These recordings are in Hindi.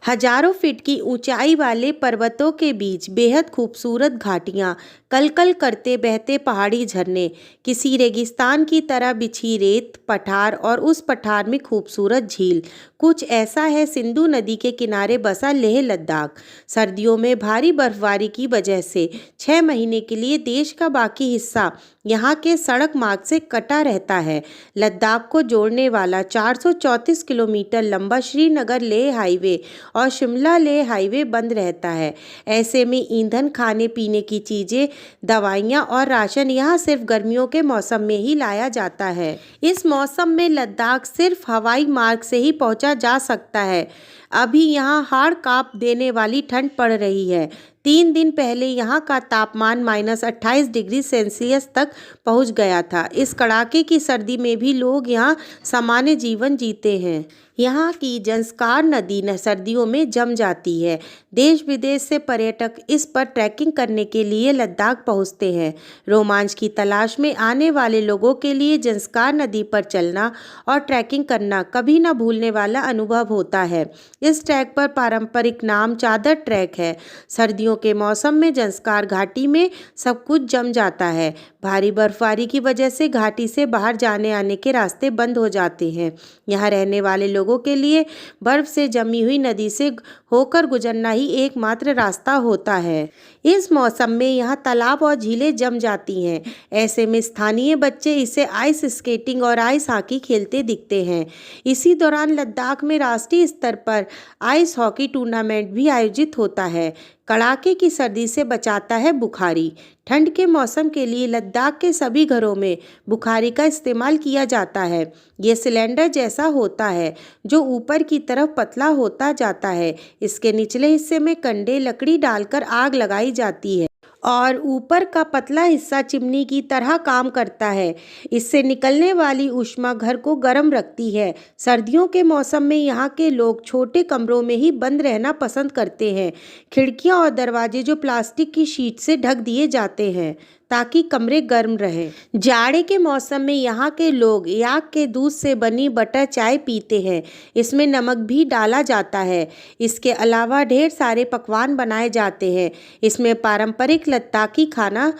हजारों फीट की ऊंचाई वाले पर्वतों के बीच बेहद खूबसूरत घाटियां, कलकल करते बहते पहाड़ी झरने, किसी रेगिस्तान की तरह बिछी रेत पठार और उस पठार में खूबसूरत झील, कुछ ऐसा है सिंधु नदी के किनारे बसा लेह लद्दाख। सर्दियों में भारी बर्फबारी की वजह से 6 महीने के लिए देश का बाकी हिस्सा यहाँ के सड़क मार्ग से कटा रहता है। लद्दाख को जोड़ने वाला 434 किलोमीटर लंबा श्रीनगर लेह हाईवे और शिमला लेह हाईवे बंद रहता है। ऐसे में ईंधन, खाने पीने की चीज़ें, दवाइयाँ और राशन यहाँ सिर्फ गर्मियों के मौसम में ही लाया जाता है। इस मौसम में लद्दाख सिर्फ हवाई मार्ग से ही पहुँचा जा सकता है। अभी यहाँ हाड़ कांप देने वाली ठंड पड़ रही है। 3 दिन पहले यहाँ का तापमान -28 डिग्री सेल्सियस तक पहुँच गया था। इस कड़ाके की सर्दी में भी लोग यहाँ सामान्य जीवन जीते हैं। यहाँ की ज़ंस्कार नदी सर्दियों में जम जाती है। देश विदेश से पर्यटक इस पर ट्रैकिंग करने के लिए लद्दाख पहुँचते हैं। रोमांच की तलाश में आने वाले लोगों के लिए ज़ंस्कार नदी पर चलना और ट्रैकिंग करना कभी न भूलने वाला अनुभव होता है। इस ट्रैक पर पारंपरिक नाम चादर ट्रैक है। सर्दियों के मौसम में ज़ंस्कार घाटी में सब कुछ जम जाता है। भारी बर्फबारी की वजह से घाटी से बाहर जाने आने के रास्ते बंद हो जाते हैं। यहाँ रहने वाले लोगों के लिए बर्फ से जमी हुई नदी से होकर गुजरना ही एकमात्र रास्ता होता है। इस मौसम में यहाँ तालाब और झीलें जम जाती हैं। ऐसे में स्थानीय बच्चे इसे आइस स्केटिंग और आइस हॉकी खेलते दिखते हैं। इसी दौरान लद्दाख में राष्ट्रीय स्तर पर आइस हॉकी टूर्नामेंट भी आयोजित होता है। कड़ाके की सर्दी से बचाता है बुखारी। ठंड के मौसम के लिए लद्दाख के सभी घरों में बुखारी का इस्तेमाल किया जाता है। ये सिलेंडर जैसा होता है जो ऊपर की तरफ पतला होता जाता है। इसके निचले हिस्से में कंडे लकड़ी डालकर आग लगाई जाती है और ऊपर का पतला हिस्सा चिमनी की तरह काम करता है। इससे निकलने वाली ऊष्मा घर को गर्म रखती है। सर्दियों के मौसम में यहाँ के लोग छोटे कमरों में ही बंद रहना पसंद करते हैं। खिड़कियाँ और दरवाजे जो प्लास्टिक की शीट से ढक दिए जाते हैं ताकि कमरे गर्म रहें। जाड़े के मौसम में यहाँ के लोग याक के दूध से बनी बटर चाय पीते हैं। इसमें नमक भी डाला जाता है। इसके अलावा ढेर सारे पकवान बनाए जाते हैं। इसमें पारंपरिक लद्दाखी खाना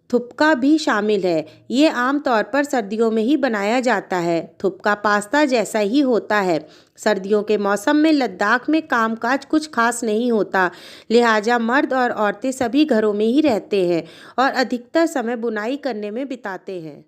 थुपका भी शामिल है। ये आमतौर पर सर्दियों में ही बनाया जाता है। थुपका पास्ता जैसा ही होता है। सर्दियों के मौसम में लद्दाख में कामकाज कुछ खास नहीं होता, लिहाजा मर्द और औरतें सभी घरों में ही रहते हैं और अधिकतर समय बुनाई करने में बिताते हैं।